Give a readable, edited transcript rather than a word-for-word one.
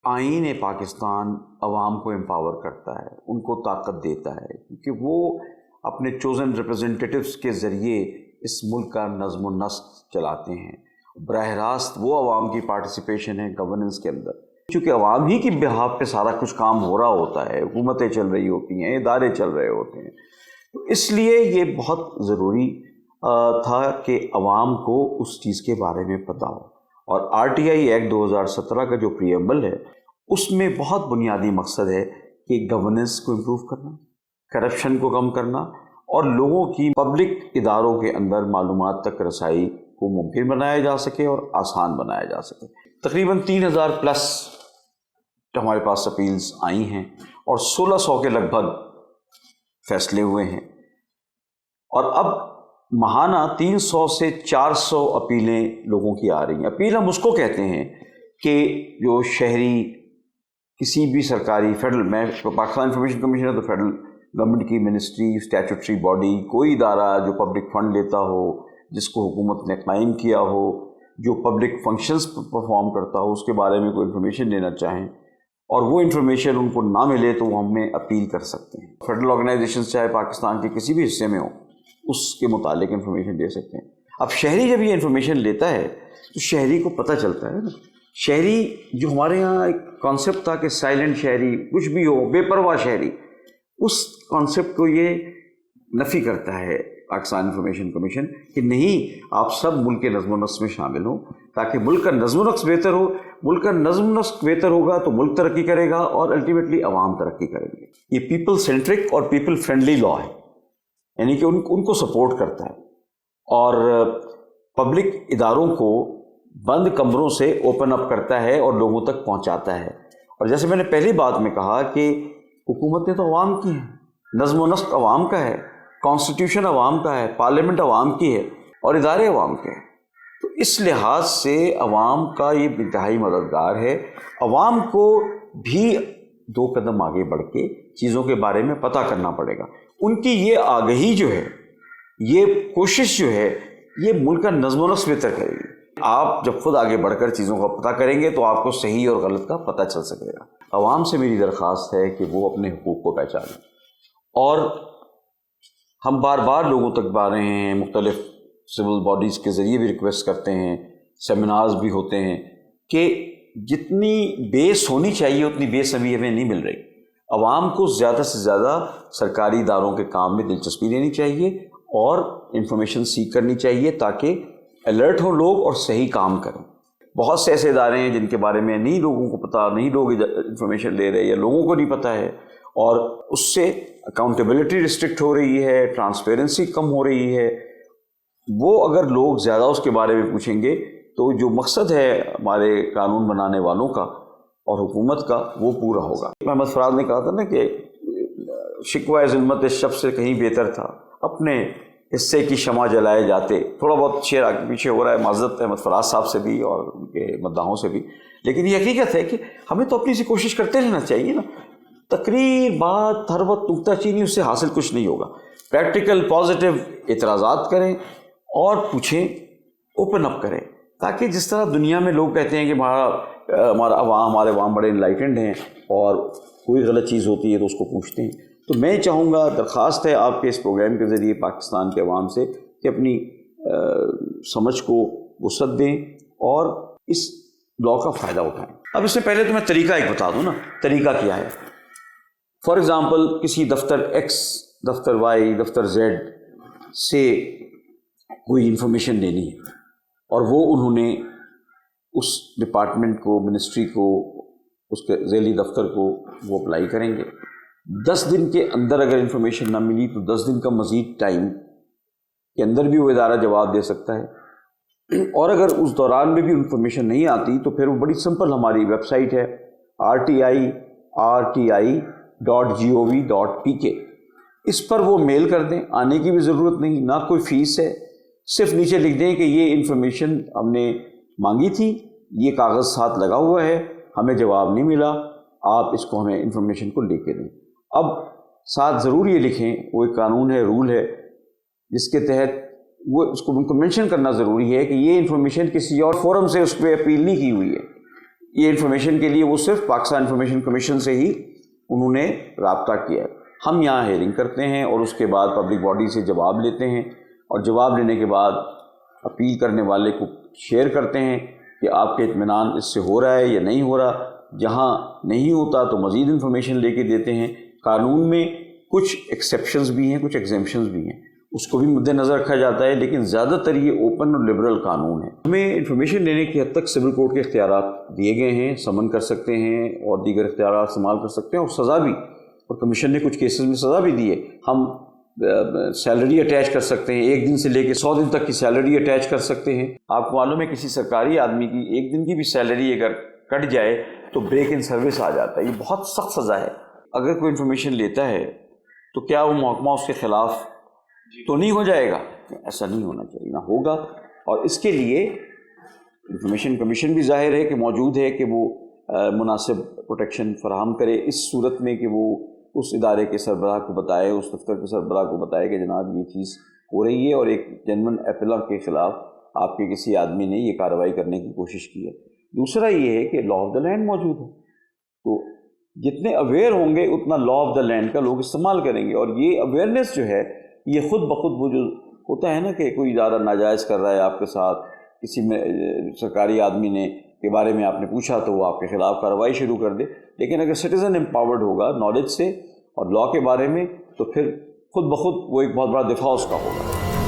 آئین پاکستان عوام کو امپاور کرتا ہے، ان کو طاقت دیتا ہے، کیونکہ وہ اپنے چوزن ریپرزنٹیٹیوز کے ذریعے اس ملک کا نظم و نسق چلاتے ہیں۔ براہ راست وہ عوام کی پارٹیسپیشن ہے گورننس کے اندر، چونکہ عوام ہی کی بہاف پہ سارا کچھ کام ہو رہا ہوتا ہے، حکومتیں چل رہی ہوتی ہیں، ادارے چل رہے ہوتے ہیں، تو اس لیے یہ بہت ضروری تھا کہ عوام کو اس چیز کے بارے میں پتہ ہو۔ اور RTI ایکٹ 2017 کا جو پریمبل ہے، اس میں بہت بنیادی مقصد ہے کہ گورننس کو امپروو کرنا، کرپشن کو کم کرنا، اور لوگوں کی پبلک اداروں کے اندر معلومات تک رسائی کو ممکن بنایا جا سکے اور آسان بنایا جا سکے۔ تقریباً 3000 پلس ہمارے پاس اپیلز آئی ہیں اور 1600 کے لگ بھگ فیصلے ہوئے ہیں، اور اب ماہانہ 300 سے 400 اپیلیں لوگوں کی آ رہی ہیں۔ اپیل ہم اس کو کہتے ہیں کہ جو شہری کسی بھی سرکاری میں پاکستان انفارمیشن کمیشن ہے تو فیڈرل گورنمنٹ کی منسٹری، اسٹیچوٹری باڈی، کوئی ادارہ جو پبلک فنڈ لیتا ہو، جس کو حکومت نے قائم کیا ہو، جو پبلک فنکشنز پرفارم کرتا ہو، اس کے بارے میں کوئی انفارمیشن لینا چاہیں اور وہ انفارمیشن ان کو نہ ملے تو وہ ہمیں اپیل کر سکتے ہیں۔ فیڈرل آرگنائزیشنز چاہے پاکستان کے کسی بھی حصے میں ہوں، اس کے متعلق انفارمیشن دے سکتے ہیں۔ اب شہری جب یہ انفارمیشن لیتا ہے تو شہری کو پتہ چلتا ہے نا، شہری جو ہمارے یہاں ایک کانسیپٹ تھا کہ سائلنٹ شہری، کچھ بھی ہو، بے پرواہ شہری، اس کانسیپٹ کو یہ نفی کرتا ہے پاکستان انفارمیشن کمیشن کہ نہیں، آپ سب ملک کے نظم و نسق میں شامل ہوں تاکہ ملک کا نظم و نسق بہتر ہو۔ ملک کا نظم و نسق بہتر ہوگا تو ملک ترقی کرے گا اور الٹیمیٹلی عوام ترقی کریں گے۔ یہ پیپل سینٹرک اور پیپل فرینڈلی لا ہے، یعنی کہ ان کو سپورٹ کرتا ہے اور پبلک اداروں کو بند کمروں سے اوپن اپ کرتا ہے اور لوگوں تک پہنچاتا ہے۔ اور جیسے میں نے پہلی بات میں کہا کہ حکومتیں تو عوام کی ہیں، نظم و نسق عوام کا ہے، کانسٹیٹیوشن عوام کا ہے، پارلیمنٹ عوام کی ہے اور ادارے عوام کے ہیں، تو اس لحاظ سے عوام کا یہ انتہائی مددگار ہے۔ عوام کو بھی 2 قدم آگے بڑھ کے چیزوں کے بارے میں پتہ کرنا پڑے گا۔ ان کی یہ آگہی جو ہے، یہ کوشش جو ہے، یہ ملک کا نظم و نسق بہتر کرے گی۔ آپ جب خود آگے بڑھ کر چیزوں کا پتہ کریں گے تو آپ کو صحیح اور غلط کا پتہ چل سکے گا۔ عوام سے میری درخواست ہے کہ وہ اپنے حقوق کو پہچانیں، اور ہم بار بار لوگوں تک بتا رہے ہیں، مختلف سول باڈیز کے ذریعے بھی ریکویسٹ کرتے ہیں، سیمینارز بھی ہوتے ہیں کہ جتنی بیس ہونی چاہیے اتنی بیس ابھی ہمیں نہیں مل رہی۔ عوام کو زیادہ سے زیادہ سرکاری اداروں کے کام میں دلچسپی لینی چاہیے اور انفارمیشن سیکھ کرنی چاہیے تاکہ الرٹ ہوں لوگ اور صحیح کام کریں۔ بہت سے ایسے ادارے ہیں جن کے بارے میں نہیں لوگوں کو پتہ، نہیں لوگ انفارمیشن لے رہے یا لوگوں کو نہیں پتہ ہے، اور اس سے اکاؤنٹیبلٹی ریسٹرکٹ ہو رہی ہے، ٹرانسپیرنسی کم ہو رہی ہے۔ وہ اگر لوگ زیادہ اس کے بارے میں پوچھیں گے تو جو مقصد ہے ہمارے قانون بنانے والوں کا اور حکومت کا، وہ پورا ہوگا۔ محمد فراز نے کہا تھا نا کہ شکوہ ظلمت شب سے کہیں بہتر تھا اپنے حصے کی شمع جلائے جاتے۔ تھوڑا بہت شعر آگے پیچھے ہو رہا ہے، معذرت احمد فراز صاحب سے بھی اور ان کے مداحوں سے بھی، لیکن یہ حقیقت ہے کہ ہمیں تو اپنی سی کوشش کرتے رہنا چاہیے نا۔ تقریر، بات، ہر وقت نکتہ چینی، اس سے حاصل کچھ نہیں ہوگا۔ پریکٹیکل پازیٹیو اعتراضات کریں اور پوچھیں، اوپن اپ کریں، تاکہ جس طرح دنیا میں لوگ کہتے ہیں کہ ہمارے عوام بڑے انلائٹنڈ ہیں اور کوئی غلط چیز ہوتی ہے تو اس کو پوچھتے ہیں، تو میں چاہوں گا، درخواست ہے آپ کے اس پروگرام کے ذریعے پاکستان کے عوام سے کہ اپنی سمجھ کو وسعت دیں اور اس لا کا فائدہ اٹھائیں۔ اب اس سے پہلے تو میں طریقہ ایک بتا دوں نا، طریقہ کیا ہے۔ فار ایگزامپل کسی دفتر ایکس، دفتر وائی، دفتر زیڈ سے کوئی انفارمیشن لینی ہے اور وہ انہوں نے اس ڈپارٹمنٹ کو، منسٹری کو، اس کے ذیلی دفتر کو وہ اپلائی کریں گے۔ 10 دن کے اندر اگر انفارمیشن نہ ملی تو 10 دن کا مزید ٹائم کے اندر بھی وہ ادارہ جواب دے سکتا ہے، اور اگر اس دوران میں بھی انفارمیشن نہیں آتی تو پھر وہ بڑی سمپل ہماری ویب سائٹ ہے rti.gov.pk، اس پر وہ میل کر دیں، آنے کی بھی ضرورت نہیں، نہ کوئی فیس ہے، صرف نیچے لکھ دیں کہ یہ انفارمیشن ہم نے مانگی تھی، یہ کاغذ ساتھ لگا ہوا ہے، ہمیں جواب نہیں ملا، آپ اس کو ہمیں انفارمیشن کو لے کے دیں۔ اب ساتھ ضرور یہ لکھیں، وہ ایک قانون ہے، رول ہے، جس کے تحت وہ اس کو ان کو مینشن کرنا ضروری ہے کہ یہ انفارمیشن کسی اور فورم سے اس پہ اپیل نہیں کی ہوئی ہے، یہ انفارمیشن کے لیے وہ صرف پاکستان انفارمیشن کمیشن سے ہی انہوں نے رابطہ کیا ہے. ہم یہاں ہیئرنگ کرتے ہیں اور اس کے بعد پبلک باڈی سے جواب لیتے ہیں, اور جواب لینے کے بعد اپیل کرنے والے کو شیئر کرتے ہیں کہ آپ کے اطمینان اس سے ہو رہا ہے یا نہیں ہو رہا. جہاں نہیں ہوتا تو مزید انفارمیشن لے کے دیتے ہیں. قانون میں کچھ ایکسیپشنز بھی ہیں, کچھ ایگزیمپشنز بھی ہیں, اس کو بھی مد نظر رکھا جاتا ہے, لیکن زیادہ تر یہ اوپن اور لبرل قانون ہے. ہمیں انفارمیشن لینے کی حد تک سول کوڈ کے اختیارات دیے گئے ہیں, سمن کر سکتے ہیں اور دیگر اختیارات استعمال کر سکتے ہیں, اور سزا بھی, اور کمیشن نے کچھ کیسز میں سزا بھی دی ہے. ہم سیلری اٹیچ کر سکتے ہیں, 1 دن سے لے کے 100 دن تک کی سیلری اٹیچ کر سکتے ہیں. آپ کو معلوم ہے کسی سرکاری آدمی کی 1 دن کی بھی سیلری اگر کٹ جائے تو بریک ان سروس آ جاتا ہے. یہ بہت سخت سزا ہے. اگر کوئی انفارمیشن لیتا ہے تو کیا وہ محکمہ اس کے خلاف تو نہیں ہو جائے گا؟ ایسا نہیں ہونا چاہیے, نہ ہوگا. اور اس کے لیے انفارمیشن کمیشن بھی ظاہر ہے کہ موجود ہے کہ وہ مناسب پروٹیکشن فراہم کرے, اس صورت میں کہ وہ اس ادارے کے سربراہ کو بتائے, اس دفتر کے سربراہ کو بتائے کہ جناب یہ چیز ہو رہی ہے اور ایک جنون ایپلا کے خلاف آپ کے کسی آدمی نے یہ کارروائی کرنے کی کوشش کی ہے. دوسرا یہ ہے کہ لا آف دا لینڈ موجود ہے, تو جتنے اویئر ہوں گے اتنا لا آف دا لینڈ کا لوگ استعمال کریں گے. اور یہ اویئرنیس جو ہے یہ خود بخود وہ جو ہوتا ہے نا کہ کوئی ادارہ ناجائز کر رہا ہے آپ کے ساتھ, کسی میں سرکاری آدمی نے کے بارے میں آپ نے پوچھا تو وہ آپ کے خلاف کارروائی شروع کر دے. لیکن اگر سٹیزن امپاورڈ ہوگا نالج سے اور لا کے بارے میں تو پھر خود بخود وہ ایک بہت بڑا دفاع اس کا ہوگا.